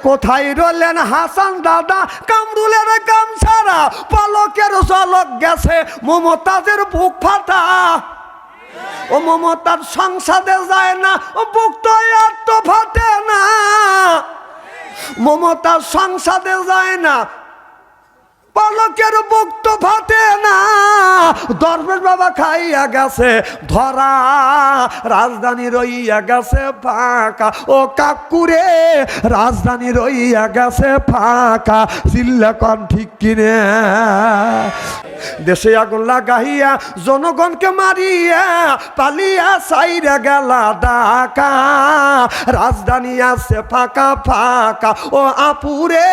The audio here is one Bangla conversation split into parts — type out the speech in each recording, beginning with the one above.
কোথায় রইলেন হাসান দাদা, কামরুলের গামছাড়া পলকের ঝলক গেছে মমতাজের বুক ফাটা। ও মমতাজ সংসদে যায় না, ও বুক তো আর তো ফাটে না। মমতাজ সংসদে যায় না, পলকের বুক তো ফাটে না। দরবেশ বাবা খাইয়া গেছে ধরা, রাজধানী রইয়া গেছে ফাঁকা। ও কাকুরে রাজধানী রইয়া গেছে ফাঁকা, চিল্লা কন ঠিক কিনে। দেশে আগুন লাগাইয়া জনগণকে মারিয়া পালিয়া সাইরা গেলা ঢাকা, রাজধানী আছে ফাঁকা ফাঁকা। ও আপুরে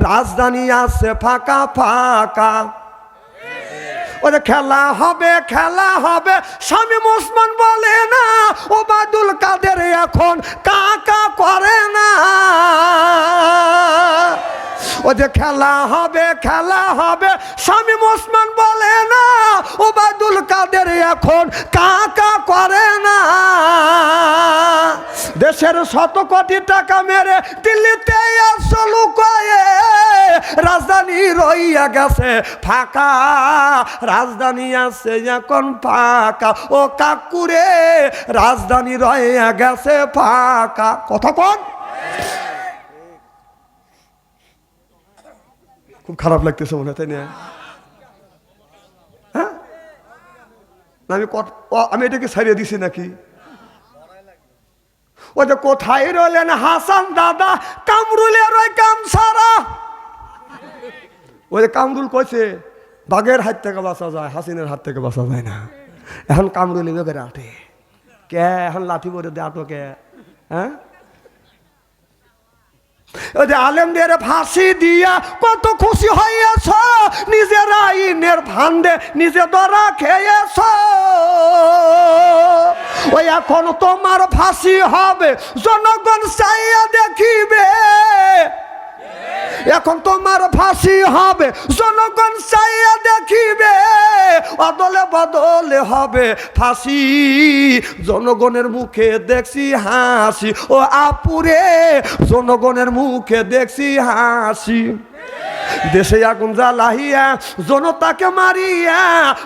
রাজধানী আছে ফাঁকা ফাঁকা। ওরে খেলা হবে খেলা হবে, শামীম ওসমান বলে না, ওবায়দুল কাদের এখন কাকা করে না। ও যে খেলা হবে খেলা হবে, শামীম ওসমান বলে না, ওবায়দুল কাদের এখন কাকা করে না। দেশের 100 কোটি টাকা মেরে দিল্লিতে আসো লুকায়ে, রাজধানী রইয়া গেছে ফাঁকা, রাজধানী আছে এখন ফাঁকা। ও কাকুরে রাজধানী রইয়া গেছে ফাঁকা। কথা কোন খুব খারাপ লাগতেছে মনে হয়, তাই না? হ্যাঁ, আমি এটাকে ছাড়িয়ে দিছি নাকি? ও যে কোথায় রইলেন হাসান দাদা, কামরুলের ওই গামছাড়া। ওই যে কামরুল কইছে বাঘের হাত থেকে বাঁচা যায়, হাসিনের হাত থেকে বাঁচা যায় না। এখন কামরুল লোকের আটে কে, এখন লাঠি পরে দে আটো কে? হ্যাঁ, ওই যে আলেমদের ফাঁসি দিয়া কত খুশি হইয়াছ, নিজের আইনের ভান্ডে নিজে ধরা খেয়েছ। ওই এখন তোমার ফাঁসি হবে, জনগণ চাইয়া দেখিবে। এখন তোমার ফাঁসি হবে, জনগণ চাইয়া দেখিবে। অদলে বদলে হবে ফাঁসি, জনগণের মুখে দেখছি হাসি। ও আপুরে জনগণের মুখে দেখছি হাসি। দেশে আগুন জ্বালাইয়া জনতাকে মারিয়া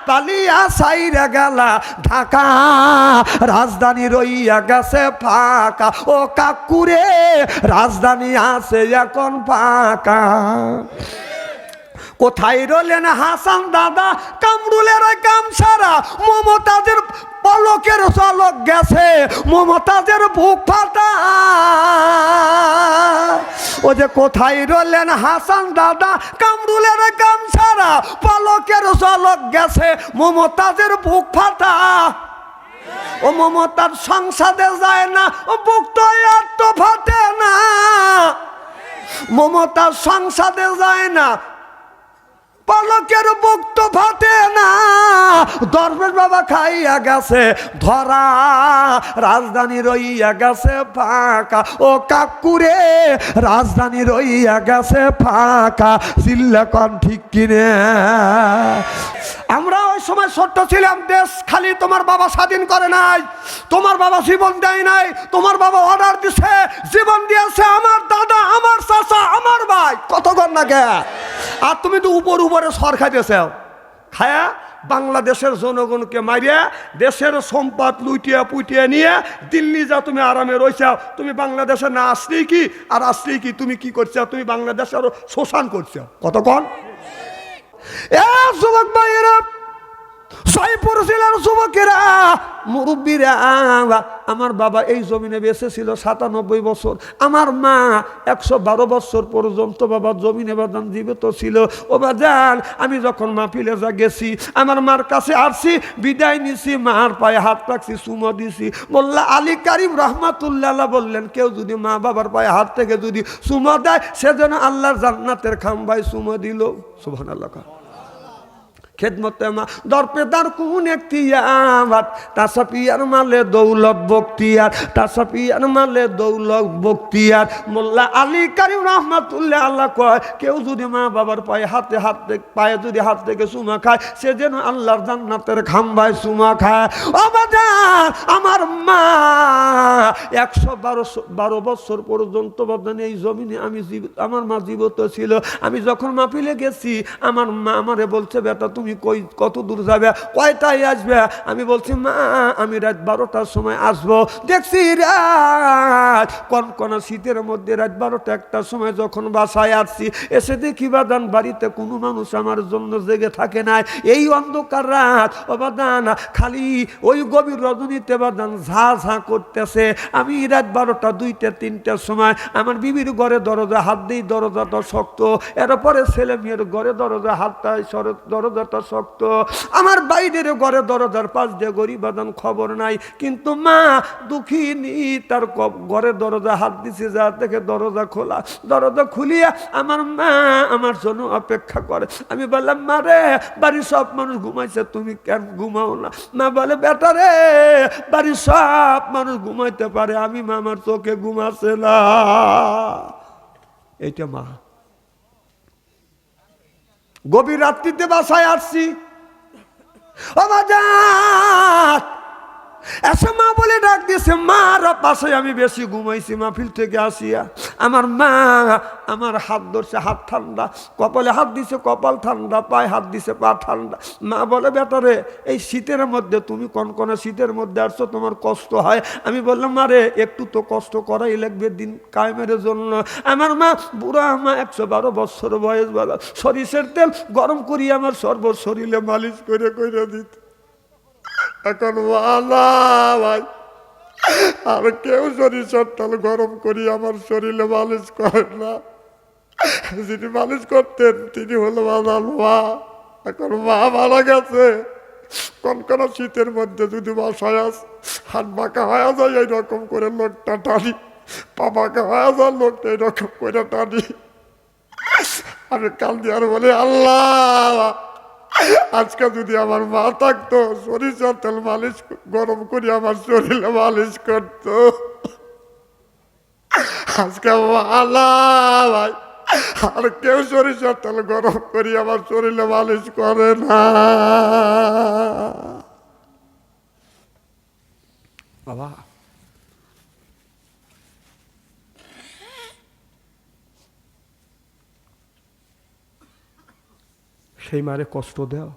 পালিয়া সাইরা গেলা ঢাকা, রাজধানী রইয়া গেছে ফাঁকা। ও কাকুরে রাজধানী আছে এখন ফাঁকা। কোথায় রইলেন হাসান দাদা, কামরুলের গামছাড়া মমতাজের পলকের ঝলক গেছে মমতাজের বুক ফাটা। ও যে কোথায় রইলেন হাসান দাদা, কামরুলের গামছাড়া পলকের ঝলক গেছে মমতাজের বুক ফাটা। ও মমতাজ সংসদে যায় না, ও বুক তো আর তো ফাটে না। মমতাজ সংসদে যায় না, পলকের বুক তো ফাটে না। দরবেশ বাবা খাইয়া গেছে ধরা, রাজধানী রইয়া গেছে ফাঁকা। ও কাকুরে রাজধানী রইয়া গেছে ফাঁকা, চিল্লা কন ঠিক কিনে। আমরা ওই সময় ছোট্ট ছিলাম, দেশ খালি তোমার বাবা স্বাধীন করে নাই, তোমার বাবা জীবন দেয় নাই। তোমার বাবা অর্ডার দিছে, জীবন দিয়েছে আমার দাদা, আমার চাচা, আমার ভাই, কতক্ষণ না গে। আর তুমি তো উপরে সর খাইতেছ, খায়া বাংলাদেশের জনগণকে মারিয়া দেশের সম্পদ লুটিয়া পুটিয়া নিয়ে দিল্লি যা তুমি আরামে রয়েছাও। তুমি বাংলাদেশে না আসলেই কি, আর আসলেই কি তুমি কি করছো? তুমি বাংলাদেশে আরো শোষণ করছো। কতক্ষণ এ যুবক ভাইয়েরা, জয়পুর জেলার যুবকেরা, মুরব্বীরা, আমার বাবা এই জমিনে বেঁচে ছিল 97 বছর, আমার মা 112 বছর পর্যন্ত বাবা জমিনে বাদান জীবিত ছিল। ও বাজান, আমি যখন মাহফিলে যা গেছি, আমার মার কাছে আসছি, বিদায় নিছি, মার পায়ে হাত রাখছি, চুমো দিছি। মোল্লা আলী কারিম রহমাতুল্লাহ বললেন, কেউ যদি মা বাবার পায়ে হাত থেকে যদি চুমো দেয়, সেজন্য আল্লাহর জান্নাতের খাম্বায় চুমো দিল। সুবহানাল্লাহ। খেদমতে মা দরপেদার কোন এখতিয়ার তাসাপিয়ার মালে দৌলত বখতিয়ার তাসাপিয়ার মালে দৌলত বখতিয়ার মোল্লা আলী কারিম রহমাতুল্লাহ আল্লাহ কয় কেউ যদি মা বাবার পায়ে পায়ে যদি হাত থেকে চুমা খায় সে যেন আল্লাহর জান্নাতের খাম্বায় চুমা খায়। ও বাজার আমার মা 112 বছর পর্যন্ত বাদান এই জমিনে আমার মা জীবিত ছিল। আমি যখন মাহফিলে গেছি আমার মা আমারে বলছে বেটা তুমি কত দূর যাবে, কয়টায় আসবে? আমি বলছি মা আমি রাত 12টার সময় আসবো। দেখছি রাত কনকনা শীতের মধ্যে রাত 12টা 1টার সময় যখন বাসায় আসছি এসে দেখি বাদান বাড়িতে কোনো মানুষ আমার জন্য জেগে থাকে নাই। এই অন্ধকার রাত ও বাদান খালি ওই গভীর রজনীতে বাদান ঝা ঝা করতেছে। আমি রাত 12টা 2টা 3টার সময় আমার বিবির ঘরে দরজা হাত দিই, দরজাটা শক্ত। এরপরে ছেলে মেয়ের ঘরে দরজা হাতটা দরজাটা শক্ত। আমার বাইরের ঘরে দরজার পাশ দিয়ে গরিব বাদান খবর নাই, কিন্তু মা দুঃখিনী তার ঘরে দরজা হাত দিছে যা থেকে দরজা খোলা। দরজা খুলিয়া আমার মা আমার জন্য অপেক্ষা করে। আমি বললাম মা রে বাড়ির সব মানুষ ঘুমাইছে তুমি কেন ঘুমাও না? মা বলে বেটা রে বাড়ির সব মানুষ ঘুমাইতে পারে, আমি মা আমার চোখে ঘুমাচ্ছে না। এইটা মা। গভীর রাত্রিতে বাসায় আসছি, ও বাজার এসে মা বলে ডাক দিয়েছে। মার পাশে আমি বেশি ঘুমাইছি মাহফিল থেকে আসিয়া। আমার মা আমার হাত ধরছে, হাত ঠান্ডা, কপালে হাত দিছে কপাল ঠান্ডা, পায়ে হাত দিছে পা ঠান্ডা। মা বলে বেটারে এই শীতের মধ্যে তুমি কনকনা শীতের মধ্যে আসছো, তোমার কষ্ট হয়। আমি বললাম মারে একটু তো কষ্ট করাই লাগবে দিন কায়েমের জন্য। আমার মা বুড়া মা 112 বছর বয়স, বলা সরিষের তেল গরম করি আমার সর্ব শরীরে মালিশ করে করে দিত। এখন ভাই আর কেউ সরিষার তেল গরম করি আমার শরীরে মালিশ করে না। যিনি মালিশ করতেন তিনি হলো মা। এখন মা মারা গেছে। কনকনা শীতের মধ্যে যদি বাসায় হাত বাঁকা হয়ে যায় এইরকম করে লোকটা টানি, পা বাঁকা হয়ে যায় লোকটা এইরকম করে টানি। আমি কাল দিয়ে আর বলি আল্লাহ আজকে যদি আমার মা থাকতো সরিষার তেল মালিশ গরম করে আমার শরীরে মালিশ করতো। আজকে ভাই আর কেউ সরিষার তেল গরম করে আমার শরীরে মালিশ করে না। বাবা সেই মারে কষ্ট দেও,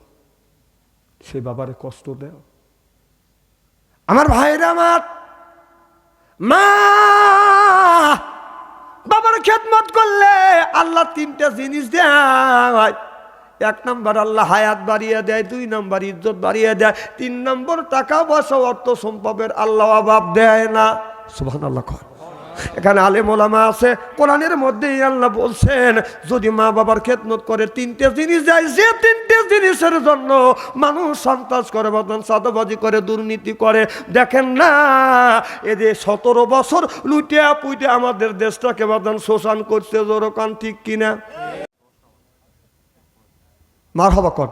সেই বাবারে কষ্ট দেও। আমার ভাইরা আমার মা বাবার খেদমত করলে আল্লাহ 3টা জিনিস দেয়। 1 নম্বর আল্লাহ হায়াত বাড়িয়ে দেয়, 2 নম্বর ইজ্জত বাড়িয়ে দেয়, 3 নম্বর টাকা পয়সা অর্থ সম্পদের আল্লাহ অভাব দেয় না। সুবহানাল্লাহ। এখানে আলেম ওলামা আছে, কোরআনের মধ্যেই আল্লাহ বলছেন যদি মা বাবার খেদমত করে 3টে জিনিস যায়, যে 3টে জিনিসের জন্য মানুষ সন্ত্রাস করে বদন চাঁদাবাজি করে দুর্নীতি করে। দেখেন না এই যে 17 বছর লুটিয়া পুইটে আমাদের দেশটাকে বদন শোষণ করছে, জোরকান ঠিক কিনা? মারহাবা কর।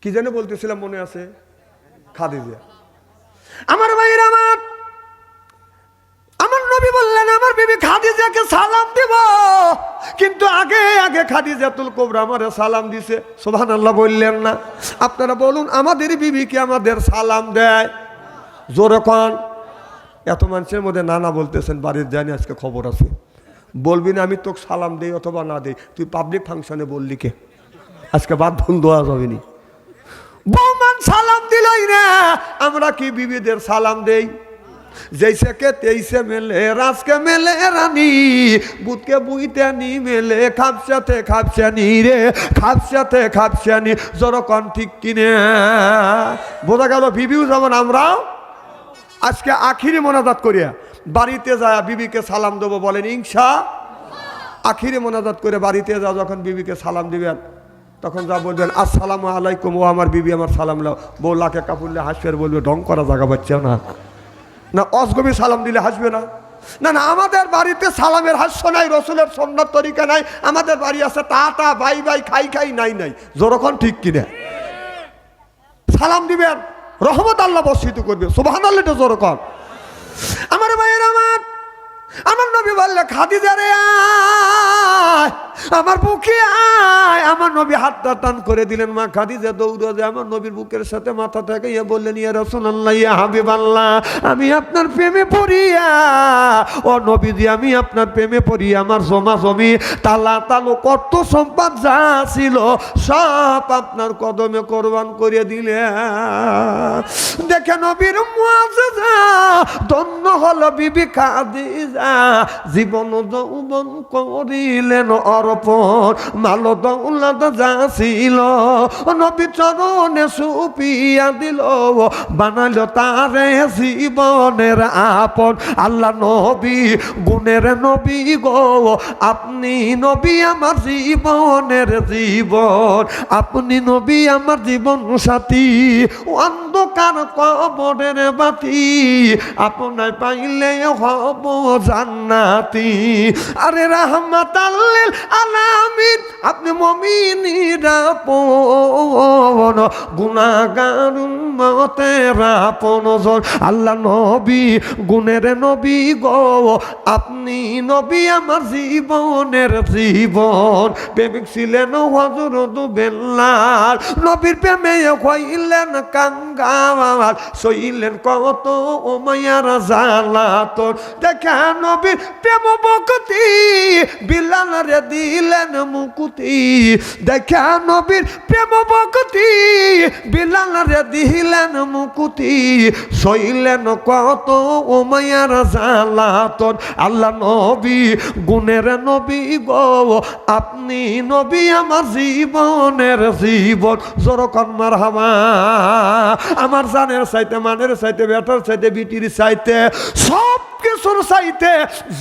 কি জানে বলতেছিলাম মনে আছে? খাদিজা। আমার ভাইয়ের আমার নবী বললেন আমার বিবি খাদিজাকে সালাম দিব, কিন্তু আগে আগে খাদিজাতুল কুবরা আমারে সালাম দিছে। সুবহানাল্লাহ বললেন না? আপনারা বলুন আমাদের বিবি কি আমাদের সালাম দেয়? জোরে কোন। এত মানুষের মধ্যে নানা বলতেছেন বাড়ির জানি আজকে খবর আছে, বলবি না আমি তোকে সালাম দেই অথবা না দেই, তুই পাবলিক ফাংশনে বললি কে? আজকে বাদ বন্ধ হওয়া যাবে নি। বৌমান সালাম দিলই না, আমরা কি বিবিদের সালাম দেই? जैसे के तैसे मेले रास के मेले रानी बुध के बुईते नी मेले खापसे नी रे खापसे नी जरो कौन ठीक किने बोझा गेल बिबिও যেমন আমরাও আজকে আখিরি মোনাজাত করিয়া বাড়িতে যায় বিবিকে সালাম দেব বলেন ইনশাআল্লাহ। আখিরি মোনাজাত করে বাড়িতে যাও, যখন বিবিকে সালাম দিবেন তখন যা বলবেন আসসালামু আলাইকুম, ও আমার বিবি আমার সালাম লাও। বউ লাখে কাপুরলে হাসবে, বলবে ঢং করা জায়গা পাচ্ছে না, না অসগবি সালাম দিলে হাসবে না। না না, আমাদের বাড়িতে সালামের হাস্য নাই, রসুলের সুন্নাত তরিকা নাই। আমাদের বাড়ি আছে টাটা বাই বাই খাই খাই নাই নাই। জোরখন ঠিক কিনা? সালাম দিবেন, রহমত আল্লাহ বর্ষিত করবে, সুবহানাল্লাহ। এটা জোরখন। আমার ভাইয়ের আমার নবী বললে খাদিজা রে আয়, আমার বুকে আয়। আমার নবী হাতটা টান করে দিলেন, মা খাদিজা দৌড়ে যায় আমার নবীর বুকের সাথে মাথা থেকে ইয়ে বললেন, ইয়া রাসূলুল্লাহ, ইয়া হাবিবাল্লাহ, আমি আপনার প্রেমে পড়িয়া, ও নবীজি আমি আপনার প্রেমে পড়িয়া আমার জমা জমি তালা তালো কত সম্পদ যা ছিল সব আপনার কদমে কোরবান করে দিলে। দেখে নবীর মুআজিজা, ধন্য হলো বিবি খাদিজা, জীবন যৌবন করিলেন অর্পণ, মাল দৌলত যা ছিল নবী চরণে সুপিয়া দিল, বানাইল তারে জীবনের আপন। আল্লাহ নবী গুণের নবী গো, আপনি নবী আমার জীবনের জীবন, আপনি নবী আমার জীবন সাথী, অন্ধকার কবরের বাতি, আপনায় পাইলে হব জান্নাতি। আরে রাহমাতাল লিল আলামিন, আপনি মুমিনের আপন, গুনাহগার উম্মতের আপনজন। আল্লাহ নবী গুণের নবী গো, আপনি নবী আমার জীবনের জীবন। প্রেমিক ছিলেন হযরত বেলাল, নবীর প্রেমে হইলেন কাঙ্গাল, সইলেন কত ওমাইয়ার জালাতন। দেখা নবীর প্রেম ভক্তি, বিলাল রে দিলেন মুকুতি। দেখা নবীর প্রেম ভক্তি, বিলাল রে দিলেন মুকুতি, সইলেন কত ওমাইয়ার জালাতন। আল্লাহ নবী গুণের নবী গো, আপনি নবী আমার জীবনের জীবন। জোরকন মারহাবা। আমার জানের চাইতে, মানের চাইতে, বেটার চাইতে, বিটির চাইতে, সব কিছুর চাইতে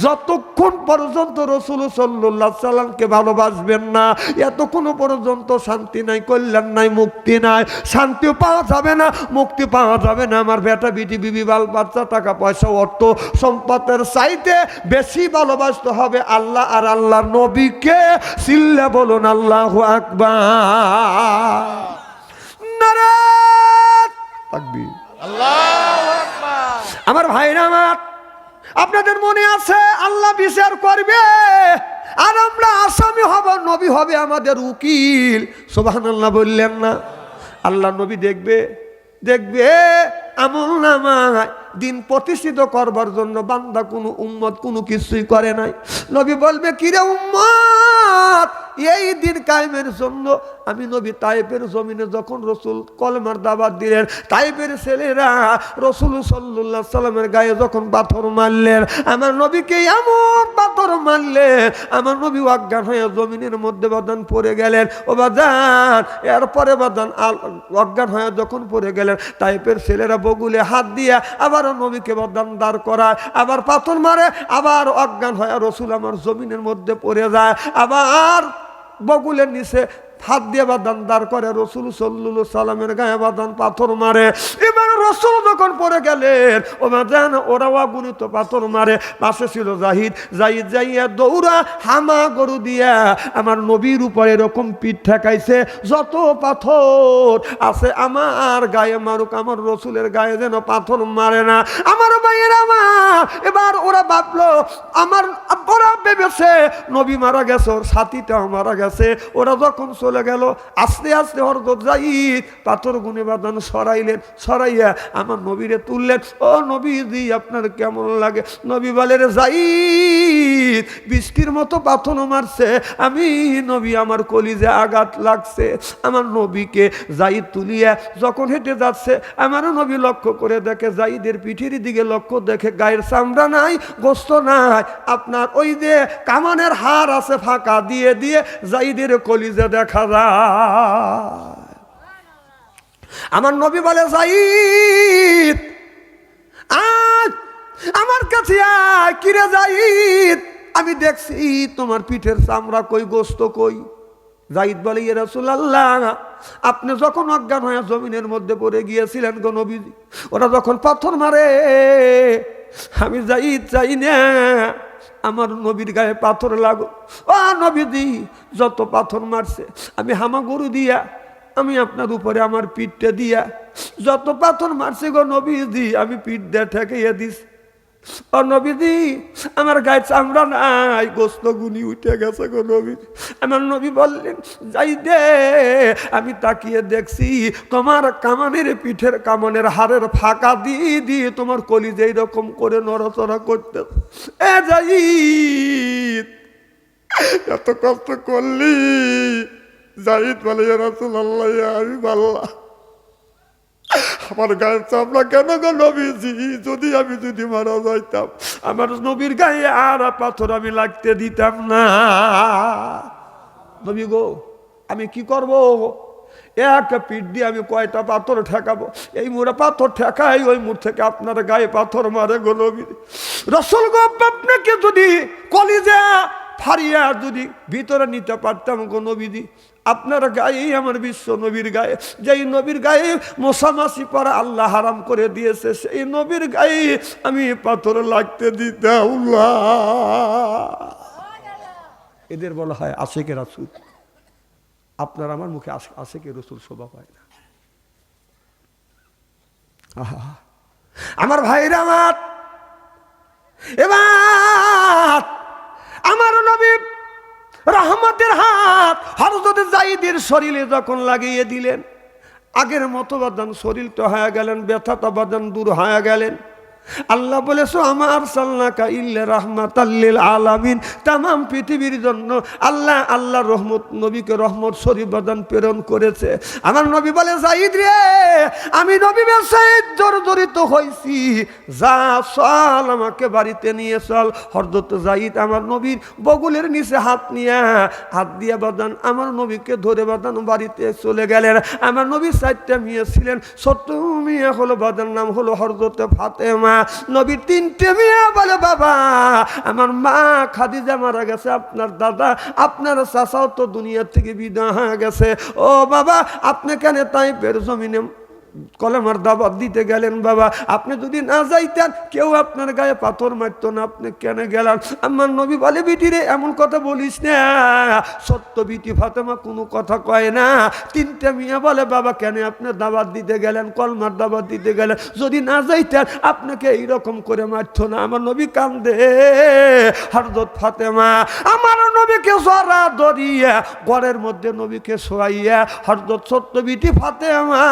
যতক্ষণ পর্যন্ত রাসূল সাল্লাল্লাহু আলাইহি সাল্লামকে ভালোবাসবেন না, এতক্ষণ পর্যন্ত শান্তি নাই, কল্যাণ নাই, মুক্তি নাই। শান্তিও পাওয়া যাবে না, মুক্তি পাওয়া যাবে না। আমার বেটা বিটি বিবি বাল বাচ্চা টাকা পয়সা অর্থ সম্পদের চাইতে বেশি ভালোবাসতে হবে আল্লাহ আর আল্লাহর নবীকে। চিল্লা বলুন আল্লাহু আকবার। নারায়ে তাকবীর, আল্লাহু আকবার। আমার ভাইরা আমার, আপনাদের মনে আছে আল্লাহ বিচার করবে আর আমরা আসামি হব, নবী হবে আমাদের উকিল। সুবহানাল্লাহ বললেন না? আল্লাহ নবী দেখবে আমল নামায় দিন প্রতিষ্ঠিত করবার জন্য বান্দা কোনো উম্মত কোনো কিছুই করে নাই। নবী বলবে, কিরে উম্মত, এই দিন কায়েমের জন্য আমি নবী তায়েফের জমিনে যখন রসুল কলেমার দাওয়াত দিলেন, তায়েফের ছেলেরা রসুল সাল্লাল্লাহু আলাইহি সাল্লামের গায়ে যখন পাথর মারলেন, আমার নবীকে এমন পাথর মারলেন, আমার নবী অজ্ঞান হয়ে জমিনের মধ্যে বাদান পড়ে গেলেন। ও বাদান, এরপরে বাদান অজ্ঞান হয়ে যখন পড়ে গেলেন, তায়েফের ছেলেরা বগুলে হাত দিয়ে আবার নবীকে বাদান দাঁড় করায়, আবার পাথর মারে, আবার অজ্ঞান হয়ে রসুল আমার জমিনের মধ্যে পড়ে যায়, আবার বগুলের নিচে হাত দিয়ে বাদান দাঁড় করে, রসুল সাল্লাল্লাহু আলাইহি সাল্লামের গায়ে বাদান পাথর মারে। এবার রসুল যখন পড়ে গেলেন, ও জান ওরা অগণিত পাথর মারে। পাশে ছিল জাহিদ যাইয়া দৌড়া হামা গরু দিয়া আমার নবীর উপরে এরকম পিঠ ঠেকাইছে, যত পাথর আছে আমার গায়ে মারুক, আমার রসুলের গায়ে যেন পাথর মারে না। আমার ভাইয়ের আমার, এবার ওরা ভাবলো, ওরা ভেবেছে নবী মারা গেছে, ওর সাথীটাও মারা গেছে। ওরা যখন চলে গেল, আস্তে আস্তে হযরত যায়েদ পাথর গুনে বাদান সরাইয়া আমার নবীরে তুললেন। ও নবীজি, আপনার কেমন লাগে? নবী বলে, রে যায়েদ, বৃষ্টির মতো পাথর মারছে, আমি নবী আমার কলিজে আঘাত লাগছে। আমার নবীকে যায়েদ তুলিয়া যখন হেঁটে যাচ্ছে, আমার নবী লক্ষ্য করে দেখে যায়েদের পিঠের দিকে লক্ষ্য দেখে গায়ের চামড়া নাই, গোস্ত নাই, আপনার ওই যে কামানের হাড় আছে ফাঁকা দিয়ে দিয়ে যায়েদের কলিজে দেখা যায়। আমার নবী বলে, যায়েদ আজ আমার কাছে আয়। কিরে যায়েদ, আমি দেখছি তোমার পিঠের চামড়া কই, গোস্ত কই? যায়েদ বলে, ইয়া রাসূলুল্লাহ, আপনি যখন অজ্ঞান হয়ে জমিনের মধ্যে পড়ে গিয়েছিলেন গো নবীজি, ওরা যখন পাথর মারে আমি চাই না আমার নবীর গায়ে পাথর লাগো। ও নবীজি, যত পাথর মারছে আমি হামাগুড়ি দিয়া, আমি আপনার উপরে আমার পিঠটা দিয়া, যত পাথর মারছে গো নবীজি আমি পিঠ দিয়ে ঠেকাইয়া দিস। ও নবীজি, আমার গায়ে চামড়া নাই, গোস্ত গুনি উঠে গেছে গো নবী। আমার নবী বললেন, যাই দে। আমি তাকিয়ে দেখছি তোমার কামানের পিঠের কামানের হাড়ের ফাঁকা দিয়ে দিয়ে তোমার কলিজা এইরকম করে নড়াচড়া করতে। এ যাই, এত কষ্ট করলি? জাহিদ বলে, ইয়া রাসূলুল্লাহ, আমি বললাম আমার গায়ের চামড়া কেন গো নবীজি? যদি মারা যাইতাম আমার নবীর গায়ে আর পাথর আমি লাগতে দিতাম না। নবী গো, আমি কি করব? এক পিঠ দিয়ে আমি কয়টা পাথর ঠেকাবো? এই মুড়ে পাথর ঠেকাই, ওই মুড় থেকে আপনার গায়ে পাথর মারে গো নবী। রাসূল গো, আপনাকে যদি কলিজা ফারিয়া যদি ভিতরে নিতে পারতাম গো নবীজি, আপনার গায়ে, আমার বিশ্ব নবীর গায়ে, যেই নবীর গায়ে মশামাছি পরা আল্লাহ হারাম করে দিয়েছে, সেই নবীর গায়ে আমি পাথর লাগতে দিতাম না। এদের বলা হয় আশিকে রাসূল। আপনার আমার মুখে আশিকে রাসূল শোভা পায় না। আমার ভাইরা, এবার আমার নবী রহমতের হাত হযরত যায়েদের শরীরে যখন লাগিয়ে দিলেন, আগের মতো বাদান শরীরটা হয়ে গেলেন, ব্যথাটা বাদান দূর হয়ে গেলেন। আল্লাহ বলেছো, আমার সাল্লাকা ইল্লা রাহমাতাল লিল আলামিন, তামাম পৃথিবীর জন্য আল্লাহ রহমত, নবীকে রহমত শরীফ বাদান প্রেরণ করেছে। আমার নবী বলে, যায়েদ রে, আমি নবী ব্যবসায়ী জর্জরিত হয়েছি, যা চল আমাকে বাড়িতে নিয়ে চল। হযরত যায়েদ আমার নবীর বগলের নিচে হাত দিয়ে বাদান আমার নবীকে ধরে বাদান বাড়িতে চলে গেলেন। আমার নবী 4টা মেয়ে ছিলেন, ছোট্ট মেয়ে হলো বাদার নাম হলো হযরত ফাতেমা। নবীর 3টে মেয়ে বলে, বাবা আমার মা খাদিজা মারা গেছে, আপনার দাদা আপনার চাচাও তো দুনিয়া থেকে বিদায় হয়ে গেছে। ও বাবা, আপনি কেন তাইফের জমিনে কলেমার দাওয়াত দিতে গেলেন? বাবা আপনি যদি না যাইতেন কেউ আপনার গায়ে পাথর মারত না, আপনি কেন গেলেন? আমার নবী বলে, বিটি রে, এমন কথা বলিস না। সত্য বিটি ফাতেমা কোনো কথা কয় না। 3টে মেয়ে বলে, বাবা কেন আপনি দাওয়াত দিতে গেলেন, কলমার দাওয়াত দিতে গেলেন? যদি না যাইতেন আপনাকে এইরকম করে মারত না। আমার নবী কান্দে। হযরত ফাতেমা আমার নবীকে জড়া ধরিয়া ঘরের মধ্যে নবীকে শোয়াইয়া, হযরত সত্য বিটি ফাতেমা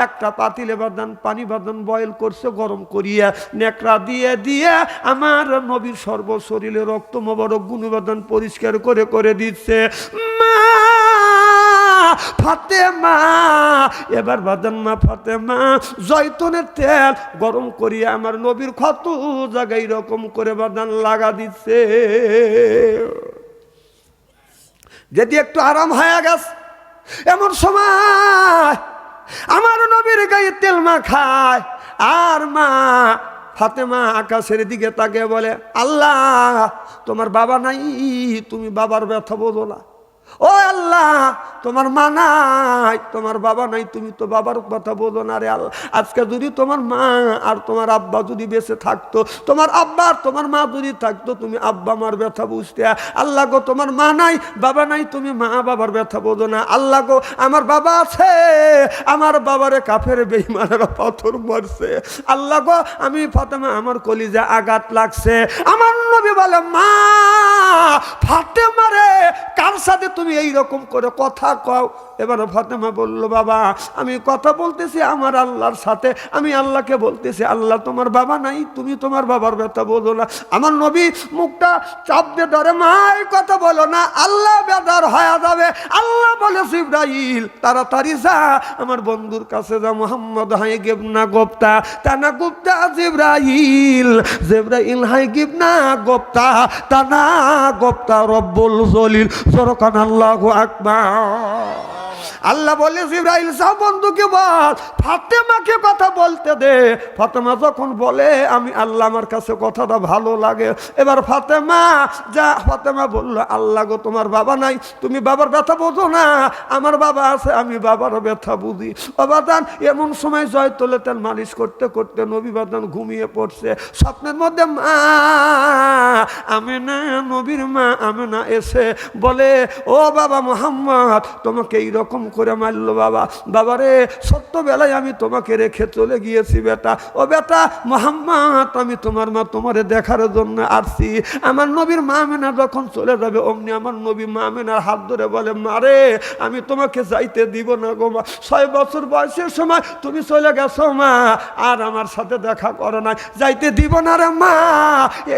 একটা পাতিলে বাদান পানি বাদান বয়েল করছে, গরম করিয়া নেকড়া দিয়ে দিয়ে আমার নবীর সর্বশরীরে রক্ত মোবারক গুণবাদান পরিষ্কার করে করে দিচ্ছে। মা ফাতেমা, এবার বাদান মা ফাতেমা জয়তুনের তেল গরম করিয়া আমার নবীর ক্ষত জায়গায় এরকম করে বাদান লাগা দিচ্ছে। যদি একটু আরাম হয়ে গেছে, এমন সময় আমার নবীর গায়ে তেল মাখায়, আর মা ফাতেমা আকাশের দিকে তাকে বলে, আল্লাহ তোমার বাবা নাই, তুমি বাবার ব্যথা বোঝো না। ও আল্লাহ, তোমার মা নাই, তোমার বাবা নাই, তুমি তো বাবার কথা বোঝো না রে আল্লাহ। আজকে যদি তোমার মা আর তোমার আব্বা যদি বেঁচে থাকতো, তোমার আব্বা আর তোমার মা যদি থাকতো, তুমি আব্বা মার ব্যথা বুঝতে। আল্লাহ গো, তোমার মা নাই, বাবা নাই, তুমি মা বাবার ব্যথা বোঝো না। আল্লাহ গো, আমার বাবা আছে, আমার বাবারে কাফের বেঈমানেরা পাথর মারছে। আল্লাহ গো, আমি ফাতেমা আমার কলিজা আঘাত লাগছে। আমার নবী বলে, মা ফাতেমা রে, কার সাথে তুমি এইরকম করে কথা কও? এবার ফাতেমা বলল, বাবা আমি কথা বলতেছি আমার আল্লাহর সাথে, আমি আল্লাহকে বলতেছি, আল্লাহ তোমার বাবা নাই, তুমি তোমার বাবার ব্যথা বোঝো না। আমার নবী মুখটা চাপ দিয়ে ধরে, মা এই কথা বলো না, আল্লাহ বেদার হয়ে যাবে। আল্লাহ বলে, জিবরাইল তাড়াতাড়ি যা, আমার বন্ধুর কাছে যা, মোহাম্মদ হাই গিবনা গোপ্তা তানা গুপ্তা জিবরাইল, জিবরাইল হাই গিবনা গোপ্তা তানা গোপ্তা রব্বুল জলিল। জরকান আল্লাহু আকবার। আল্লাহ বলে জিবরাইল যাও বন্ধুকে বল ফাতেমাকে কথা বলতে দে। ফাতেমা যখন বলে আমি আল্লাহ আমার কাছে কথাটা ভালো লাগে, এবার ফাতেমা যা ফাতেমা বলল আল্লাহ গো তোমার বাবা নাই, তুমি বাবার ব্যথা বোঝো না, আমার বাবা আছে আমি বাবার ব্যথা বুঝি। অবাদান এমন সময় জয়তলে তেল মালিশ করতে করতে নবী বাদান ঘুমিয়ে পড়ছে। স্বপ্নের মধ্যে মা আমেনা, নবীর মা আমেনা এসে বলে ও বাবা মোহাম্মদ তোমাকে এইরকম করে মারলো বাবা। বাবারে ছোট্টবেলায় আমি তোমাকে রেখে চলে গিয়েছি বেটা। ও বেটা মোহাম্মদ আমি তোমার মা তোমারে দেখার জন্য আসছি। আমার নবীর মা আমেনা যখন চলে যাবে অমনি আমার নবী মা আমেনার হাত ধরে বলে মারে আমি তোমাকে যাইতে দিব না গো মা, 6 বছর বয়সের সময় তুমি চলে গেছো মা, আর আমার সাথে দেখা করো না, যাইতে দিব না রে মা।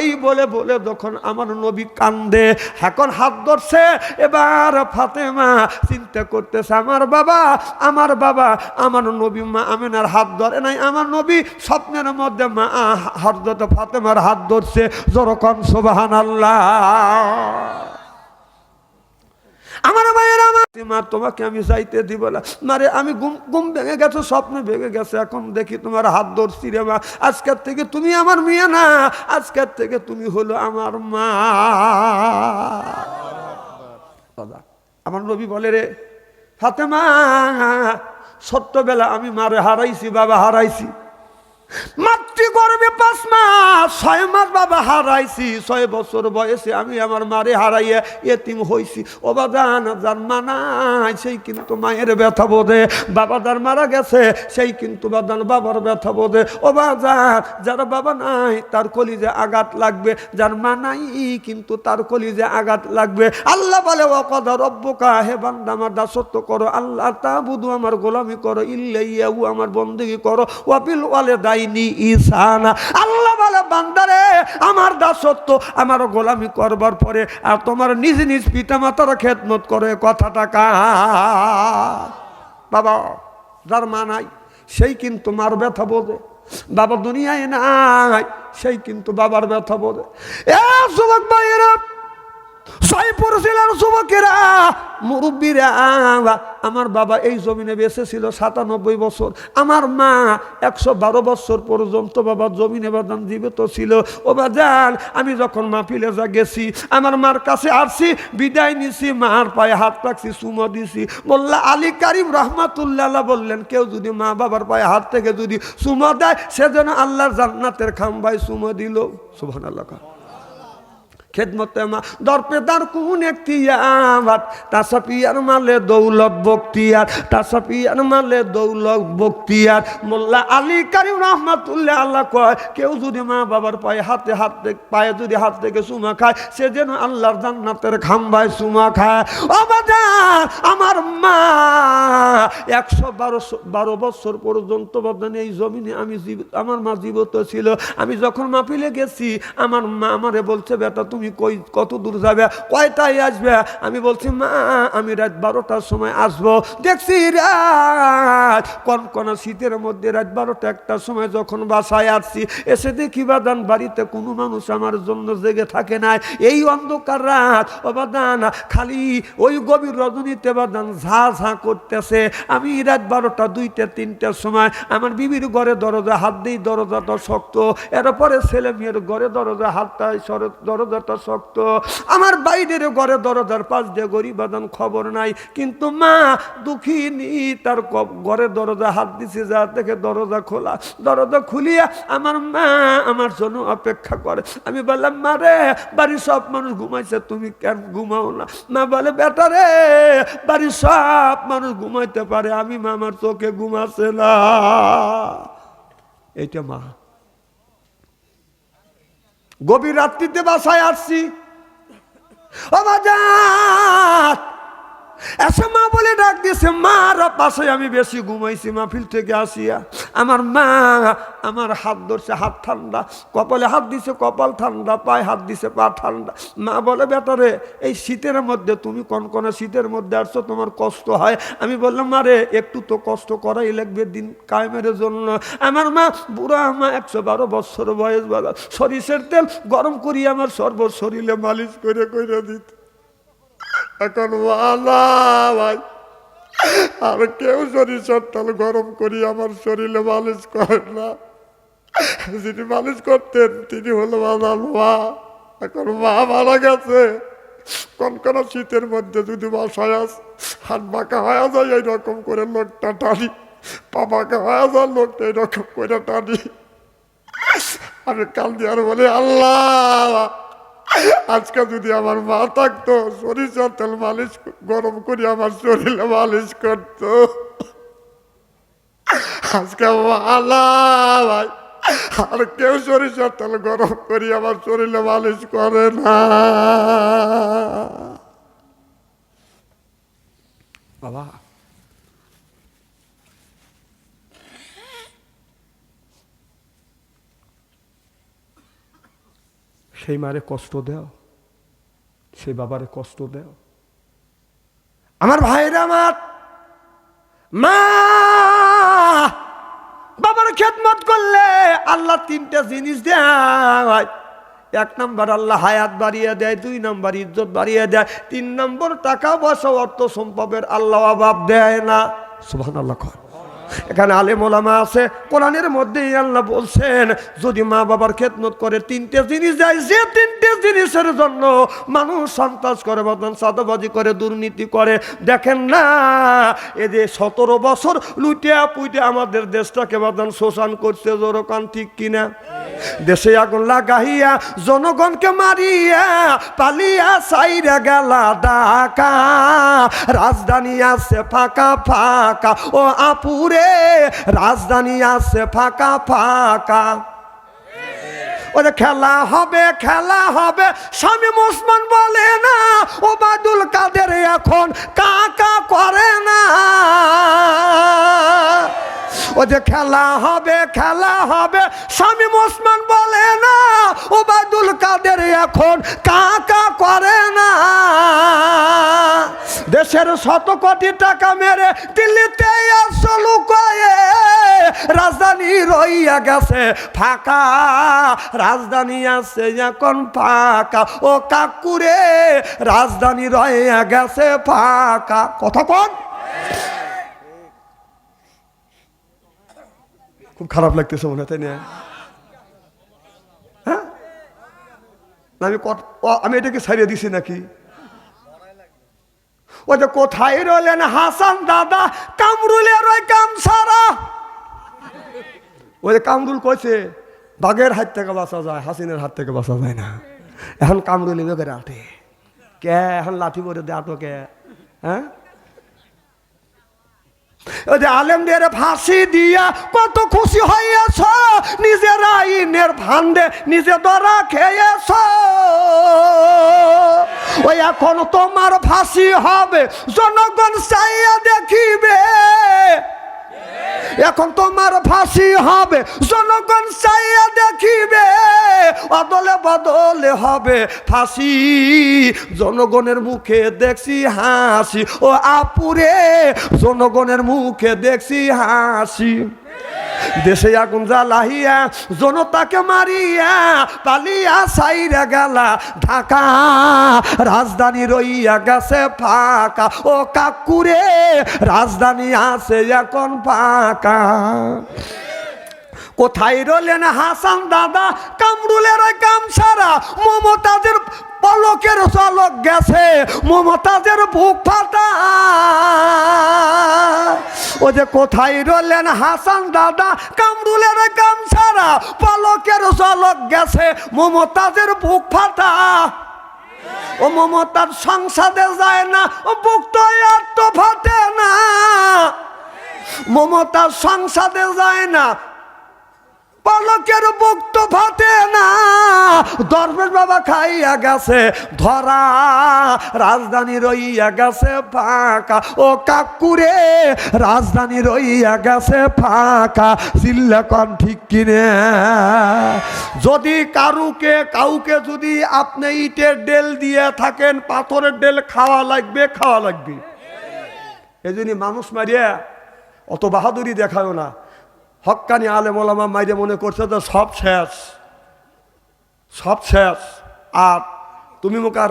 এই বলে বলে যখন আমার নবী কান্দে এখন হাত ধরছে, এবার ফাতেমা চিন্তা করতেছে আমার বাবা আমার নবী মা আমেনার হাত ধরে নাই, আমার নবী স্বপ্নের মধ্যে মা হযরত ফাতেমার হাত ধরছে। যেরকম সুবহানাল্লাহ। আমার ভাইয়েরা মা তোমাকে আমি যাইতে দিব না মারে, আমি ঘুম ভেঙে গেছে, স্বপ্ন ভেঙে গেছে, এখন দেখি তোমার হাত ধরছি রে মা, আজকের থেকে তুমি আমার মেয়ে না, আজকের থেকে তুমি হলো আমার মা। আমার নবী বলে রে ফাতেমা ছোট্টবেলা আমি মারে হারাইছি, বাবা হারাইছি, মাতৃগর্ভে 5 মাস 6 মাস বাবা হারাইছি, 6 বছর বয়সে আমি আমার মারে হারাইয়া এতিম হইছি। ও বাজান যার মা নাই সেই কিন্তু মায়ের ব্যথা বোঝে, বাবা যার মারা গেছে সেই কিন্তু বাজান বাবার ব্যথা বোঝে। ও বাজান যার বাবা নাই তার কলিজে আঘাত লাগবে, যার মা নাই কিন্তু তার কলিজে আঘাত লাগবে। আল্লাহ বলে ও কদা রব্বুকা, হে বান্দা আমার দাসত্ব করো, আল্লাহ তাবুদু আমার গোলামি করো, ইল্লাইয়াহু আমার বন্দেগী করো, ওয়া বিল ওয়ালিদাইনি ইহসানা। আল্লাহ বলে বান্দারে আমার দাসত্ব আমার গোলামি করবার পরে আর তোমার নিজ নিজ পিতা মাতার খেদমত করে। কথাটা কার? বাবা যার মা নাই সেই কিন্তু মার ব্যথা বোঝে, বাবা দুনিয়ায় নাই সেই কিন্তু বাবার ব্যথা বোঝে। এ যুবক ভাইয়েরা, জয়পুর জেলার যুবকেরা, মুরব্বীরা, আমার বাবা এই জমিনে বেঁচে ছিল 97 বছর, আমার মা 112 বছর পর্যন্ত বাবা জমিনে বাদান জীবিত ছিল। ও বাজান আমি যখন মাহফিলে যা গেছি আমার মার কাছে আসছি, বিদায় নিছি, মার পায়ে হাত রাখছি, চুমো দিছি। বললা আলী কারিম রহমাতুল্লাহ বললেন কেউ যদি মা বাবার পায়ে হাত থেকে যদি চুমো দেয় সেজন্য আল্লাহর জান্নাতের খাম্বায় চুমো দিল। সুবহানাল্লাহ। খেদমতে মা দরপেদার কোন এখতিয়ার, তাসাপিয়ার মালে দৌলত বখতিয়ার, তাসাপিয়ার মালে দৌলত বখতিয়ার। মোল্লা আলী কারিম রহমাতুল্লাহ আল্লাহ কয় কেউ যদি মা বাবার পায়ে পায়ে যদি হাত থেকে চুমা খায় সে যেন আল্লাহর জান্নাতের খাম্বায় চুমা খায়। ও বাজার আমার মা 112 বছর পর্যন্ত বাদান এই জমিনে আমার মা জীবিত ছিল। আমি যখন মাহফিলে গেছি আমার মা আমারে বলছে বেটা তুমি কই কত দূর যাবে, কয়টায় আসবে? আমি বলছি মা আমি রাত 12টার সময় আসবো। দেখছি রাত কনকনা শীতের মধ্যে রাত 12টা 1টার সময় যখন বাসায় আসছি এসে দেখি বাদান বাড়িতে কোনো মানুষ আমার জন্য জেগে থাকে নাই। এই অন্ধকার রাত ও বাদান খালি ওই গভীর রজনীতে বাদান ঝা ঝা করতেছে। আমি রাত 12টা 2টা 3টার সময় আমার বিবির ঘরে দরজা হাত দিই, দরজাটা শক্ত, এরপরে ছেলে মেয়ের ঘরে দরজা হাতটা দরজাটা শক্ত, আমার বাইরের ঘরে দরজার পাশ দিয়ে গরিব বাদান খবর নাই, কিন্তু মা দুঃখিনী তার ঘরে দরজা হাত দিছে, যা থেকে দরজা খোলা, দরজা খুলিয়া আমার মা আমার জন্য অপেক্ষা করে। আমি বললাম মা রে বাড়ির সব মানুষ ঘুমাইছে তুমি কেন ঘুমাও না? মা বলে বেটা রে বাড়ির সব মানুষ ঘুমাইতে পারে, আমি মামার চোখে ঘুমাচ্ছে না। এইটা মা। গভীর রাত্রিতে বাসায় আসছি, ও বাজার এসে মা বলে ডাক দিয়েছে, মার পাশে আমি বেশি ঘুমাইছি মাহফিল থেকে আসিয়া। আমার মা আমার হাত ধরছে, হাত ঠান্ডা, কপালে হাত দিছে, কপাল ঠান্ডা, পায়ে হাত দিছে, পা ঠান্ডা। মা বলে বেটারে এই শীতের মধ্যে তুমি কনকনা শীতের মধ্যে আসছো, তোমার কষ্ট হয়। আমি বললাম মারে একটু তো কষ্ট করাই লাগবে দিন কায়েমের জন্য। আমার মা বুড়া মা 112 বছর বয়স, বাবা সরিষের তেল গরম করিয়ে আমার সর্ব শরীরে মালিশ করে দিত। এখন ভাই আর কেউ সরিষার তেল গরম করি আমার শরীরে মালিশ করে না। যিনি মালিশ করতেন তিনি হলো আমার মা। এখন মা মারা গেছে। কনকন শীতের মধ্যে যদি বাসায় হাত বাঁকা হয়ে যায় এইরকম করে লোকটা টানি, পা বাঁকা হয়ে যায় লোকটা এইরকম করে টানি। আমি কাল দিয়ে বলি, আল্লাহ আজকে যদি আমার মা থাকতো সরিষার তেল মালিশ গরম করে আমার শরীরে মালিশ করতো। আজকে আল্লাহ ভাই আর কেউ সরিষার তেল গরম করি আমার শরীরে মালিশ করে না। বাবা সেই মারে কষ্ট দেও, সেই বাবারে কষ্ট দেও। আমার ভাইরা আমার মা বাবার খেদমত করলে আল্লাহ তিনটা জিনিস দেয়। এক নম্বর আল্লাহ হায়াত বাড়িয়ে দেয়, 2 নম্বর ইজ্জত বাড়িয়ে দেয়, 3 নম্বর টাকা পয়সা অর্থ সম্পদের আল্লাহ অভাব দেয় না। সুবহানাল্লাহ। এখানে আলেম ওলামা আছে, কোরআনের মধ্যেই আল্লাহ বলছেন যদি মা বাবার খেদমত করে 3টে জিনিস দেয়, যে 3টে জিনিসের জন্য মানুষ সন্ত্রাস করে, বদনাম চাঁদাবাজি করে, দুর্নীতি করে। দেখেন না এই যে 17 বছর লুটিয়া পুইটে আমাদের দেশটাকে বদনাম শোষণ করছে, জোরকান ঠিক কিনা? দেশে আগুন লাগাইয়া জনগণকে মারিয়া পালিয়া সাইরা গেলা ঢাকা, রাজধানী আছে ফাঁকা ফাঁকা। ও আপুরে রাজধানী আছে ফাঁকা ফাঁকা। ওরে খেলা হবে খেলা হবে, শামীম ওসমান বলে না, ওবায়দুল কাদের এখন কাকা করে না। ও যে খেলা হবে খেলা হবে, শামীম ওসমান বলে না, ওবায়দুল কাদের এখন কাকা করে না। দেশের 100 কোটি টাকা মেরে দিল্লিতে আসলু কয়ে, রাজধানী রইয়া গেছে ফাঁকা, রাজধানী আছে এখন ফাঁকা। ও কাকুরে রাজধানী রইয়া গেছে ফাঁকা। কথা কোন খুব খারাপ লাগতেছে মনে হয়, তাই না? হ্যাঁ আমি এটাকে ছাড়িয়ে দিছি নাকি? ও যে কোথায় রইলেন হাসান দাদা, কামরুলের ওই কামসারা। ওই যে কামরুল কইছে বাঘের হাত থেকে বাঁচা যায়, হাসিনের হাত থেকে বাঁচা যায় না। এখন কামরুল বেগের আটে কে, এখন লাঠি পরে দে আটো কে? হ্যাঁ ওই যে আলেমদের ফাঁসি দিয়া কত খুশি হইয়াছ, নিজের আইনের ভান্ডে নিজে ধরা খেয়েছ। ওই এখন তোমার ফাঁসি হবে, জনগণ চাইয়া দেখিবে। এখন তোমার ফাঁসি হবে, জনগণ চাইয়া দেখিবে। অদলে বদলে হবে ফাঁসি, জনগণের মুখে দেখছি হাসি। ও আপুরে জনগণের মুখে দেখছি হাসি। দেশে আগুন জ্বালাইয়া জনতাকে মারিয়া পালিয়া সাইরা গেলা ঢাকা, রাজধানী রইয়া গেছে ফাঁকা। ও কাকুরে রাজধানী আছে এখন ফাঁকা। কোথায় রইলেন হাসান দাদা, কামরুলের ওই কামসারা, মমতাজের পলকের চলক গেছে, মমতাজের বুক ফাটা। ও যে কোথায় রইলেন হাসান দাদা, কামরুলের ওই কামসারা, পলকের চলক গেছে, মমতাজের বুক ফাটা। ও মমতাজ সংসদে যায় না, ও বুক তো আর তো ফাটে না। মমতাজ সংসদে যায় না, পলকের বুক তো ফাটে না। দরবেশ বাবা খাইয়া গেছে ধরা, রাজধানী রইয়া গেছে ফাঁকা। ও কাকুরে রাজধানী রইয়া গেছে ফাঁকা। চিল্লা কন ঠিক কিনে? যদি কাউকে যদি আপনি ইটের ডেল দিয়ে থাকেন, পাথরের ডেল খাওয়া লাগবে, খাওয়া লাগবে। এই জন্য মানুষ মারিয়া অত বাহাদুরি দেখায় না। হক্কানি আলেম ওলামা মাইরে মনে করছে যে সব শেষ, সব শেষ। আর তুমি মুখা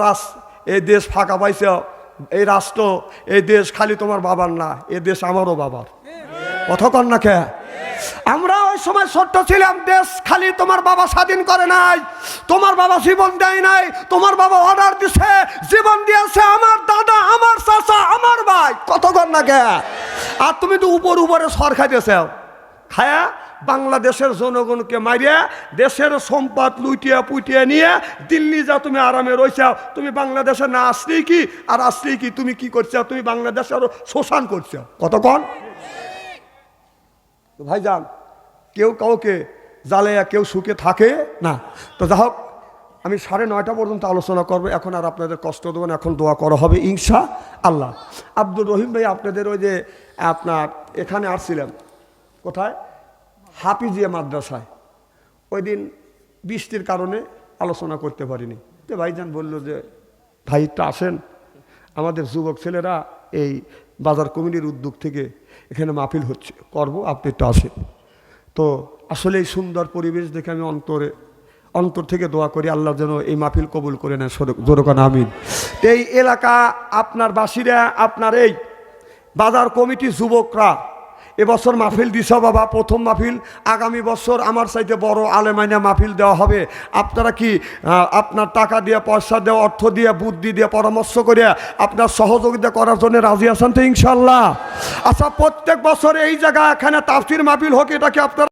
এই দেশ ফাঁকা পাইছ, এই রাষ্ট্র, এই দেশ খালি তোমার বাবার না, এ দেশ আমারও বাবার। কথা কন না কে? আমরা ওই সময় ছোট্ট ছিলাম, দেশ খালি তোমার বাবা স্বাধীন করে নাই, তোমার বাবা জীবন দেয় নাই, তোমার বাবা অর্ডার দিছে, জীবন দিয়েছে আমার দাদা, আমার চাচা, আমার ভাই। কত কন না কে? আর তুমি তো উপরে সর খাইতেছ, খায়া বাংলাদেশের জনগণকে মারিয়া দেশের সম্পদ লুটিয়া পুটিয়া নিয়ে দিল্লি যা তুমি আরামে রয়েছাও। তুমি বাংলাদেশে না আসলেই কি আর আসলেই কি তুমি কি করছো? তুমি বাংলাদেশে আরো শোষণ করছো। কতক্ষণ ভাইজান, কেউ কাউকে জ্বালাইয়া কেউ সুখে থাকে না। তো যা হোক, আমি 9:30 পর্যন্ত আলোচনা করবো, এখন আর আপনাদের কষ্ট দেবো না, এখন দোয়া করা হবে ইনশা আল্লাহ। আব্দুর রহিম ভাই, আপনাদের ওই যে আপনার এখানে আসছিলাম, কোথায়? হাফিজিয়া মাদ্রাসায়। ওই দিন বৃষ্টির কারণে আলোচনা করতে পারিনি। তো ভাইজান বলল যে ভাই একটু আসেন, আমাদের যুবক ছেলেরা এই বাজার কমিটির উদ্যোগ থেকে এখানে মাহফিল হচ্ছে, করব, আপনি একটু আসেন। তো আসলে এই সুন্দর পরিবেশ দেখে আমি অন্তর থেকে দোয়া করি আল্লাহ যেন এই মাহফিল কবুল করে নেয়, জোরকান আমিন। এই এলাকা আপনার বাসীরা, আপনার এই বাজার কমিটি যুবকরা এবছর মাহফিল দিছ বাবা, প্রথম মাহফিল। আগামী বছর আমার চাইতে বড় আলেমাইনা মাহফিল দেওয়া হবে। আপনারা কি আপনার টাকা দিয়ে, পয়সা দিয়ে, অর্থ দিয়ে, বুদ্ধি দিয়ে, পরামর্শ করে আপনার সহযোগিতা করার জন্য রাজি আছেন তো ইনশাল্লাহ? আচ্ছা, প্রত্যেক বছর এই জায়গা এখানে তাফসীর মাহফিল হোক, এটা কি আপনারা